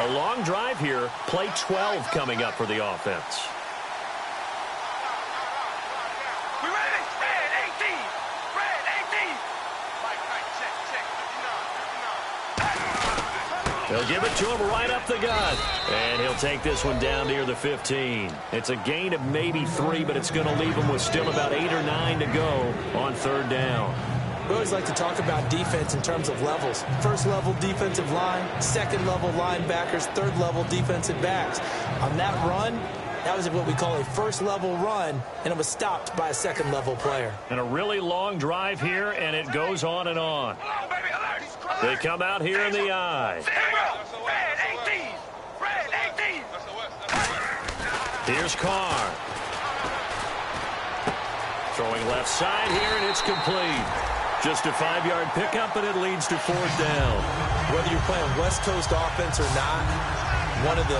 Speaker 2: A long drive here. Play 12 coming up for the offense. They'll give it to him right up the gut. And he'll take this one down near the 15. It's a gain of maybe 3, but it's going to leave him with still about 8 or 9 to go on third down.
Speaker 3: We always like to talk about defense in terms of levels. First level defensive line, second level linebackers, third level defensive backs. On that run, that was what we call a first level run, and it was stopped by a second level player.
Speaker 2: And a really long drive here, and it goes on and on. They come out here in the eye. Here's Carr. Throwing left side here, and it's complete. Just a 5-yard pickup, and it leads to fourth down.
Speaker 3: Whether you're playing West Coast offense or not, one of the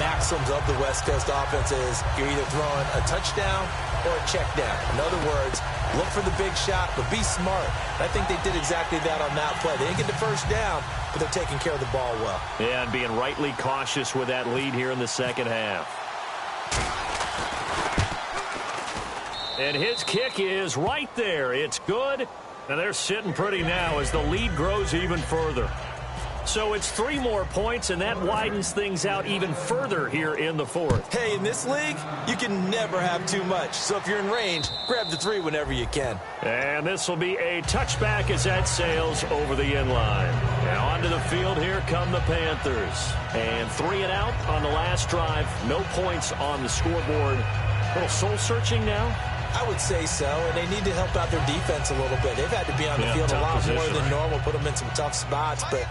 Speaker 3: maxims of the West Coast offense is you're either throwing a touchdown or a check down. In other words, look for the big shot, but be smart. And I think they did exactly that on that play. They didn't get the first down, but they're taking care of the ball well.
Speaker 2: Yeah, and being rightly cautious with that lead here in the second half. And his kick is right there. It's good. And they're sitting pretty now as the lead grows even further. So it's 3 more points, and that widens things out even further here in the fourth.
Speaker 3: Hey, in this league, you can never have too much. So if you're in range, grab the 3 whenever you can.
Speaker 2: And this will be a touchback as that sails over the end line. Now onto the field, here come the Panthers. And 3 and out on the last drive. No points on the scoreboard. A little soul-searching now?
Speaker 3: I would say so, and they need to help out their defense a little bit. They've had to be on the field a lot more than normal, put them in some tough spots. But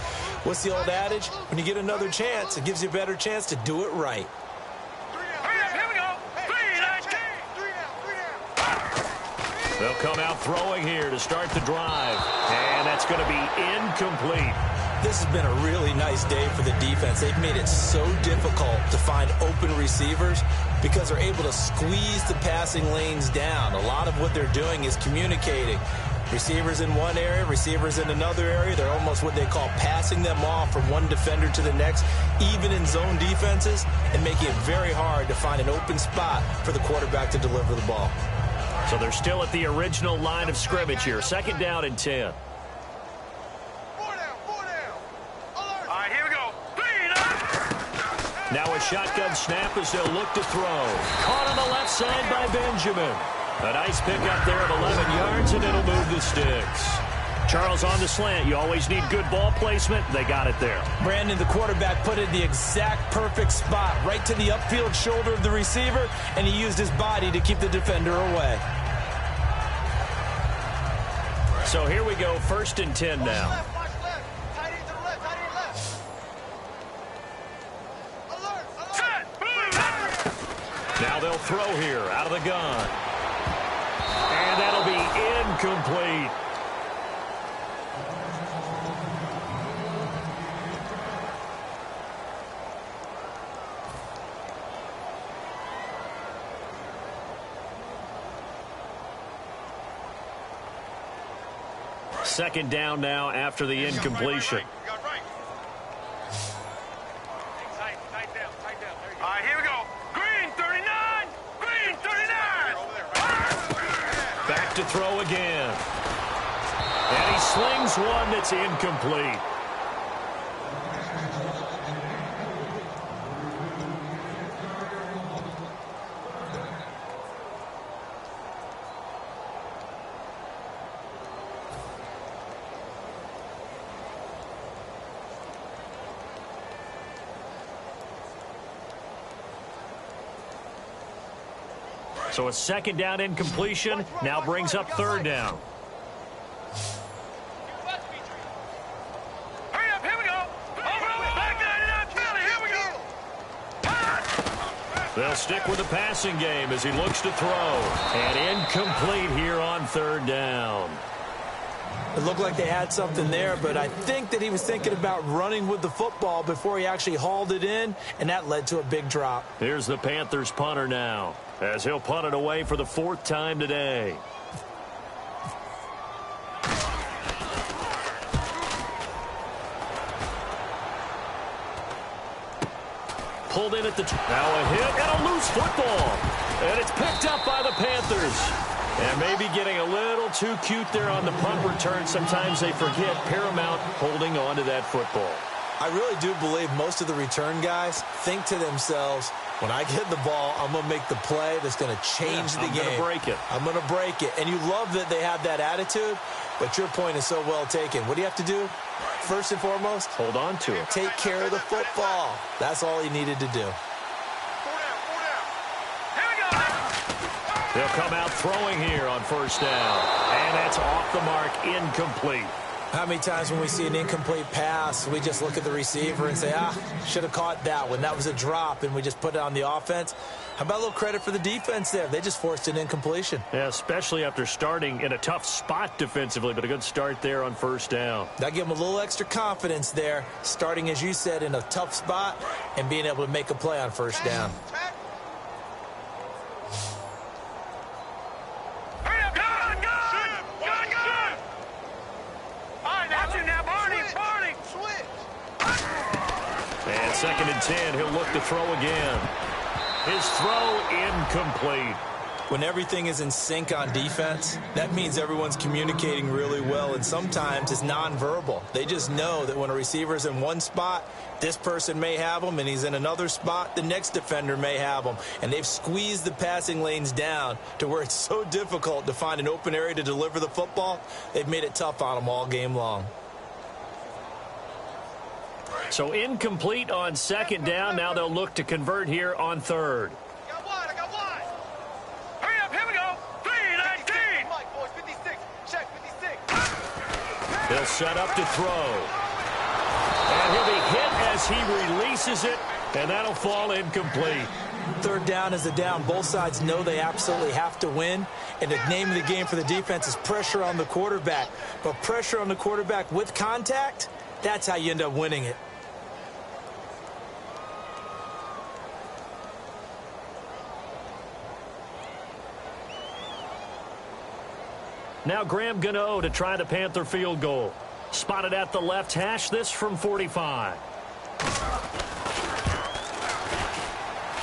Speaker 3: what's the old adage? When you get another chance, it gives you a better chance to do it right.
Speaker 4: Here we go. 3
Speaker 2: They'll come out throwing here to start the drive. And that's going to be incomplete.
Speaker 3: This has been a really nice day for the defense. They've made it so difficult to find open receivers because they're able to squeeze the passing lanes down. A lot of what they're doing is communicating. Receivers in one area, receivers in another area. They're almost what they call passing them off from one defender to the next, even in zone defenses, and making it very hard to find an open spot for the quarterback to deliver the ball.
Speaker 2: So they're still at the original line of scrimmage here. Second down and 10. Now a shotgun snap as they'll look to throw. Caught on the left side by Benjamin. A nice pickup there of 11 yards, and it'll move the sticks. Charles, on the slant, you always need good ball placement. They got it there.
Speaker 3: Brandon, the quarterback, put it in the exact perfect spot, right to the upfield shoulder of the receiver, and he used his body to keep the defender away.
Speaker 2: So here we go, 1st and 10 now. Now they'll throw here out of the gun. And that'll be incomplete. Second down now after the incompletion.
Speaker 4: All right, here we go. Green 39. Green 39.
Speaker 2: Back to throw again. And he slings one that's incomplete. So a second down incompletion now brings up third down.
Speaker 4: Hurry up, here we go. Back there, Philly, here we go.
Speaker 2: They'll stick with the passing game as he looks to throw. And incomplete here on third down.
Speaker 3: It looked like they had something there, but I think that he was thinking about running with the football before he actually hauled it in, and that led to a big drop.
Speaker 2: Here's the Panthers punter now, as he'll punt it away for the fourth time today. Pulled in at the... Now a hit and a loose football. And it's picked up by the Panthers. And maybe getting a little too cute there on the punt return. Sometimes they forget paramount holding on to that football.
Speaker 3: I really do believe most of the return guys think to themselves, when I get the ball, I'm going to make the play that's going to change the game.
Speaker 2: I'm going to break it.
Speaker 3: I'm going to break it. And you love that they have that attitude, but your point is so well taken. What do you have to do? First and foremost,
Speaker 2: hold on to it.
Speaker 3: Take care of the football. That's all he needed to do.
Speaker 2: They'll come out throwing here on first down. And that's off the mark, incomplete.
Speaker 3: How many times when we see an incomplete pass, we just look at the receiver and say, should have caught that one. That was a drop, and we just put it on the offense. How about a little credit for the defense there? They just forced an incompletion.
Speaker 2: Yeah, especially after starting in a tough spot defensively, but a good start there on first down.
Speaker 3: That gave them a little extra confidence there, starting, as you said, in a tough spot and being able to make a play on first down.
Speaker 2: And second and 10, he'll look to throw again. His throw incomplete.
Speaker 3: When everything is in sync on defense, that means everyone's communicating really well, and sometimes it's nonverbal. They just know that when a receiver's in one spot, this person may have him, and he's in another spot, the next defender may have him. And they've squeezed the passing lanes down to where it's so difficult to find an open area to deliver the football. They've made it tough on them all game long.
Speaker 2: So incomplete on second down. Now they'll look to convert here on third.
Speaker 4: I got one. Hurry up, here we go. 3-19. Mike, boys, 56. Check, 56.
Speaker 2: They'll set up to throw. And he'll be hit as he releases it, and that'll fall incomplete.
Speaker 3: Third down is a down. Both sides know they absolutely have to win, and the name of the game for the defense is pressure on the quarterback. But pressure on the quarterback with contact, that's how you end up winning it.
Speaker 2: Now Graham Gano to try the Panther field goal. Spotted at the left hash, this from 45.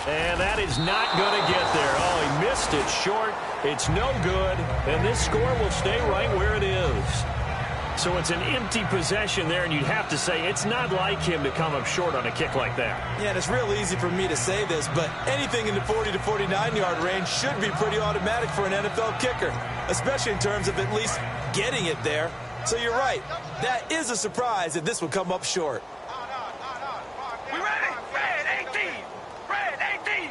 Speaker 2: And that is not going to get there. Oh, he missed it short. It's no good. And this score will stay right where it is. So it's an empty possession there, and you'd have to say it's not like him to come up short on a kick like that.
Speaker 3: Yeah, and it's real easy for me to say this, but anything in the 40 to 49-yard range should be pretty automatic for an NFL kicker, especially in terms of at least getting it there. So you're right. That is a surprise that this would come up short.
Speaker 4: We ready? Red 18. Red 18.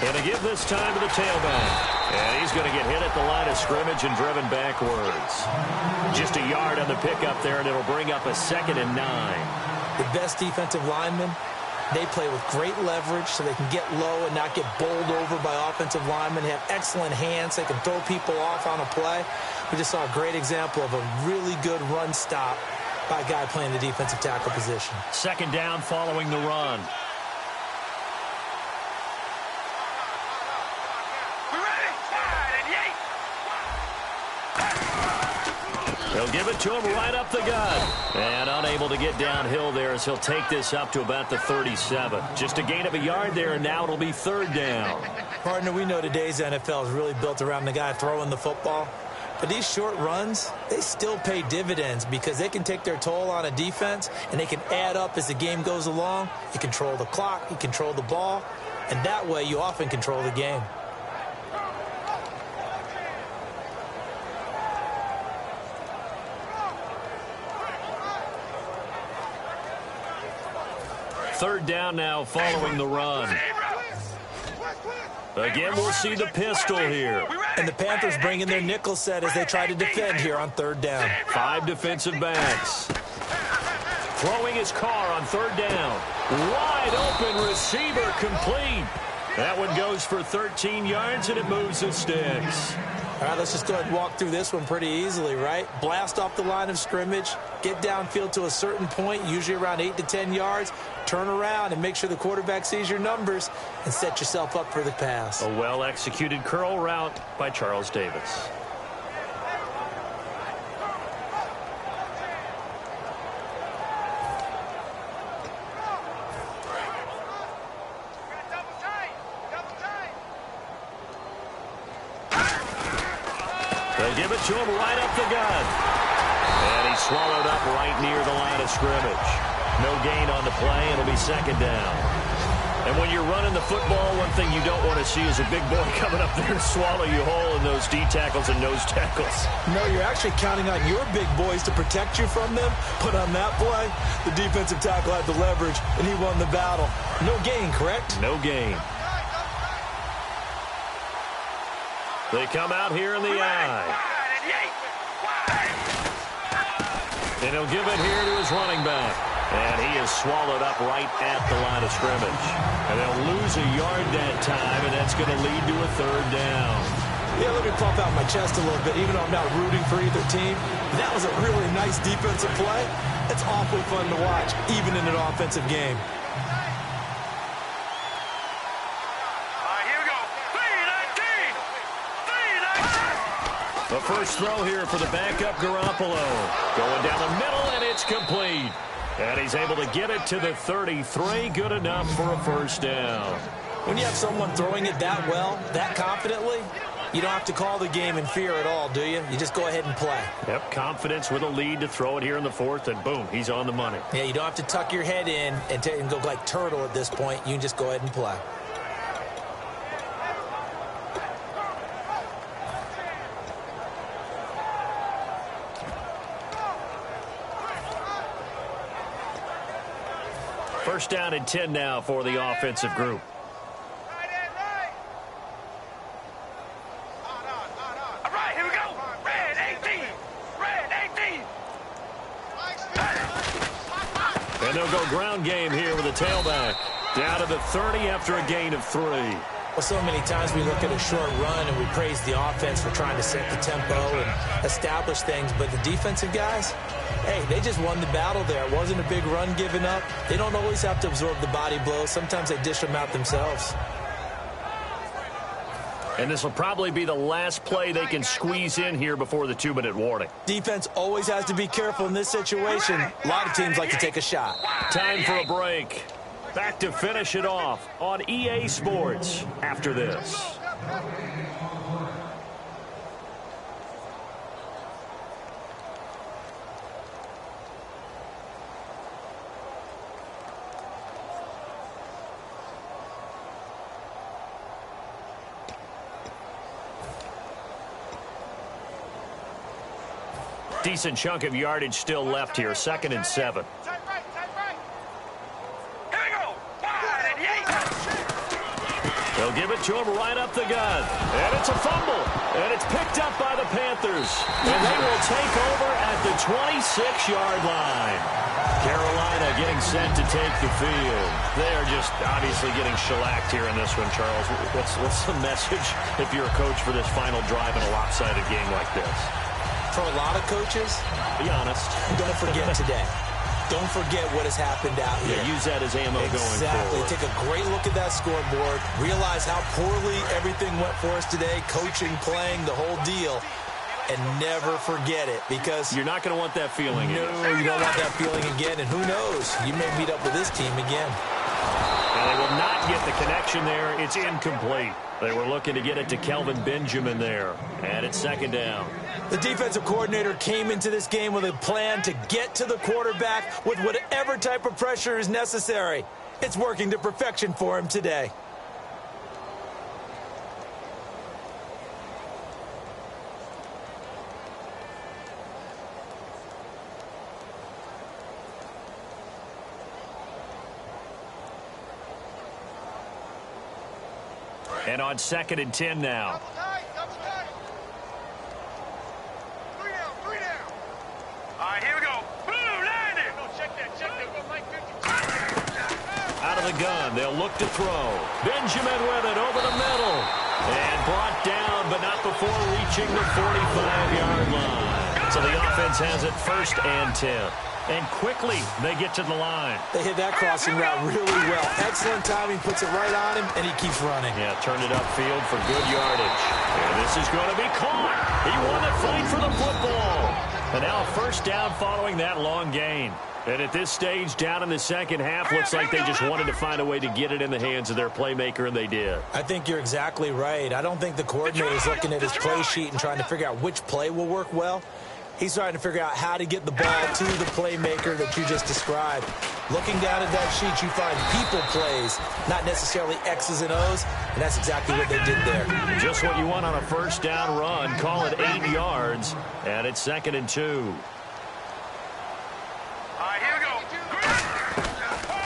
Speaker 2: And to give this time to the tailback. And he's going to get hit at the line of scrimmage and driven backwards. Just a yard on the pickup there, and it'll bring up a 2nd and 9.
Speaker 3: The best defensive linemen, they play with great leverage so they can get low and not get bowled over by offensive linemen. They have excellent hands. They can throw people off on a play. We just saw a great example of a really good run stop by a guy playing the defensive tackle position.
Speaker 2: Second down following the run. They'll give it to him right up the gut. And unable to get downhill there as he'll take this up to about the 37. Just a gain of a yard there, and now it'll be third down.
Speaker 3: Partner, we know today's NFL is really built around the guy throwing the football. But these short runs, they still pay dividends because they can take their toll on a defense, and they can add up as the game goes along. You control the clock, you control the ball, and that way you often control the game.
Speaker 2: Third down now following the run. Again, we'll see the pistol here.
Speaker 3: And the Panthers bring in their nickel set as they try to defend here on third down.
Speaker 2: 5 defensive backs. Throwing his car on third down. Wide open receiver complete. That one goes for 13 yards, and it moves the sticks.
Speaker 3: All right, let's just go ahead and walk through this one pretty easily, right? Blast off the line of scrimmage, get downfield to a certain point, usually around 8 to 10 yards, turn around and make sure the quarterback sees your numbers and set yourself up for the pass.
Speaker 2: A well-executed curl route by Charles Davis. They give it to him right up the gut. And he's swallowed up right near the line of scrimmage. No gain on the play. It'll be second down. And when you're running the football, one thing you don't want to see is a big boy coming up there and swallow you whole in those D tackles and nose tackles.
Speaker 3: No, you're actually counting on your big boys to protect you from them. But on that play, the defensive tackle had the leverage, and he won the battle. No gain, correct?
Speaker 2: No gain. They come out here in the eye. And he'll give it here to his running back. And he is swallowed up right at the line of scrimmage. And they'll lose a yard that time, and that's going to lead to a third down.
Speaker 3: Yeah, let me pump out my chest a little bit, even though I'm not rooting for either team. That was a really nice defensive play. It's awfully fun to watch, even in an offensive game.
Speaker 2: The first throw here for the backup Garoppolo. Going down the middle, and it's complete. And he's able to get it to the 33. Good enough for a first down.
Speaker 3: When you have someone throwing it that well, that confidently, you don't have to call the game in fear at all, do you? You just go ahead and play.
Speaker 2: Yep, confidence with a lead to throw it here in the fourth, and boom, he's on the money.
Speaker 3: Yeah, you don't have to tuck your head in and go like turtle at this point. You can just go ahead and play.
Speaker 2: First down and 10 now for the offensive group.
Speaker 4: All right, here we go. Red 18. Red 18.
Speaker 2: And they'll go ground game here with a tailback. Down to the 30 after a gain of 3.
Speaker 3: Well, so many times we look at a short run and we praise the offense for trying to set the tempo and establish things, but the defensive guys, hey, they just won the battle there. It wasn't a big run given up. They don't always have to absorb the body blows. Sometimes they dish them out themselves.
Speaker 2: And this will probably be the last play they can squeeze in here before the 2-minute warning.
Speaker 3: Defense always has to be careful in this situation. A lot of teams like to take a shot.
Speaker 2: Time for a break. Back to finish it off on EA Sports after this. Decent chunk of yardage still left here. 2nd and 7.
Speaker 4: Tight right. Here we go. Wide and Yates.
Speaker 2: They'll give it to him right up the gut. And it's a fumble. And it's picked up by the Panthers. And they will take over at the 26-yard line. Carolina getting set to take the field. They are just obviously getting shellacked here in this one, Charles. What's the message if you're a coach for this final drive in a lopsided game like this?
Speaker 3: For a lot of coaches,
Speaker 2: be honest,
Speaker 3: don't forget today. Don't forget what has happened out here.
Speaker 2: Yeah, use that as ammo going
Speaker 3: Exactly.
Speaker 2: forward.
Speaker 3: Take a great look at that scoreboard. Realize how poorly everything went for us today. Coaching, playing, the whole deal. And never forget it, because
Speaker 2: you're not going to want that feeling.
Speaker 3: No, you don't want that feeling again. And who knows? You may meet up with this team again.
Speaker 2: And they will not get the connection there. It's incomplete. They were looking to get it to Kelvin Benjamin there. And it's 2nd down.
Speaker 3: The defensive coordinator came into this game with a plan to get to the quarterback with whatever type of pressure is necessary. It's working to perfection for him today.
Speaker 2: And on 2nd and 10 now.
Speaker 4: Double tight. 3 down, 3 down. All right, here we go. Boom, land it. No, check that. Go Mike 50.
Speaker 2: Out of the gun, they'll look to throw. Benjamin with it over the middle. And brought down, but not before reaching the 45-yard line. So the offense has it 1st and 10. And quickly, they get to the line.
Speaker 3: They hit that crossing route really well. Excellent timing, puts it right on him, and he keeps running.
Speaker 2: Yeah, turned it upfield for good yardage. And this is going to be caught. He won the fight for the football. And now a 1st down following that long gain. And at this stage, down in the 2nd half, looks like they just wanted to find a way to get it in the hands of their playmaker, and they did.
Speaker 3: I think you're exactly right. I don't think the coordinator is looking at his play sheet and trying to figure out which play will work well. He's trying to figure out how to get the ball to the playmaker that you just described. Looking down at that sheet, you find people plays, not necessarily X's and O's, and that's exactly what they did there.
Speaker 2: Just what you want on a 1st down run. Call it 8 yards, and it's 2nd and 2.
Speaker 4: All right, here we go.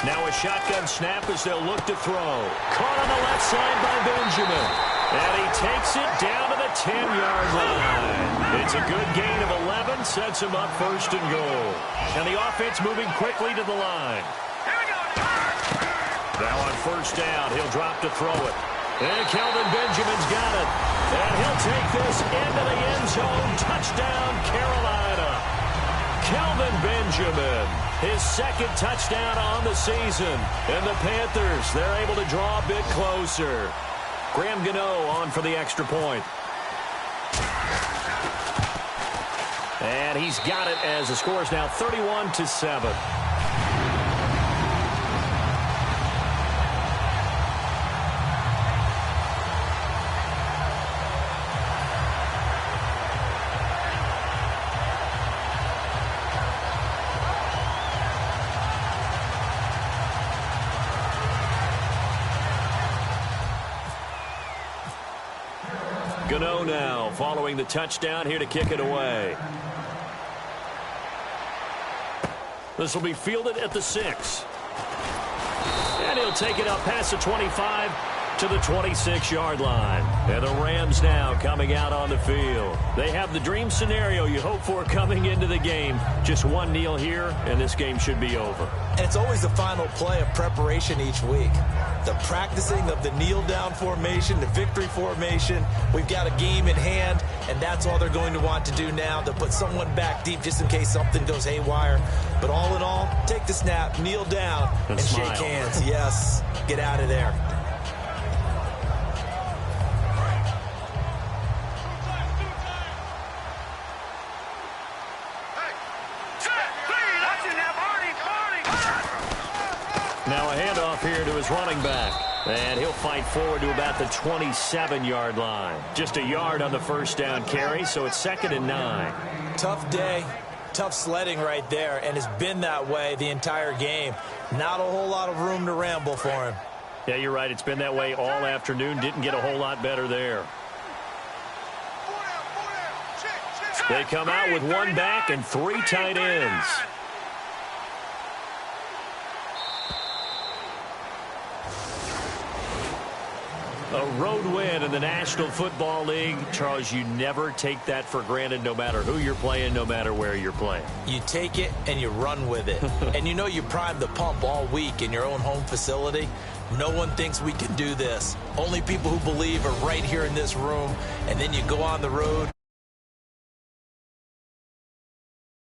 Speaker 2: Now a shotgun snap as they'll look to throw. Caught on the left side by Benjamin. And he takes it down to the 10-yard line. It's a good gain of 11, sets him up 1st and goal. And the offense moving quickly to the line. Now on 1st down, he'll drop to throw it. And Kelvin Benjamin's got it. And he'll take this into the end zone. Touchdown, Carolina. Kelvin Benjamin, his 2nd touchdown on the season. And the Panthers, they're able to draw a bit closer. Graham Gano on for the extra point. And he's got it as the score is now 31-7. Gano now following the touchdown here to kick it away. This will be fielded at the 6. And he'll take it up past the 25 to the 26-yard line. And the Rams now coming out on the field. They have the dream scenario you hope for coming into the game. Just one kneel here, and this game should be over.
Speaker 3: And it's always the final play of preparation each week. The practicing of the kneel-down formation, the victory formation. We've got a game in hand, and that's all they're going to want to do now, to put someone back deep just in case something goes haywire. But all in all, take the snap, kneel down, and shake hands. Yes, get out of there.
Speaker 2: Now a handoff here to his running back. And he'll fight forward to about the 27-yard line. Just a yard on the 1st down carry, so it's 2nd and 9.
Speaker 3: Tough day, tough sledding right there, and it's been that way the entire game. Not a whole lot of room to ramble for him.
Speaker 2: Yeah, you're right. It's been that way all afternoon. Didn't get a whole lot better there. They come out with one back and 3 tight ends. A road win in the National Football League. Charles, you never take that for granted, no matter who you're playing, no matter where you're playing.
Speaker 3: You take it and you run with it. And you know you primed the pump all week in your own home facility. No one thinks we can do this. Only people who believe are right here in this room. And then you go on the road.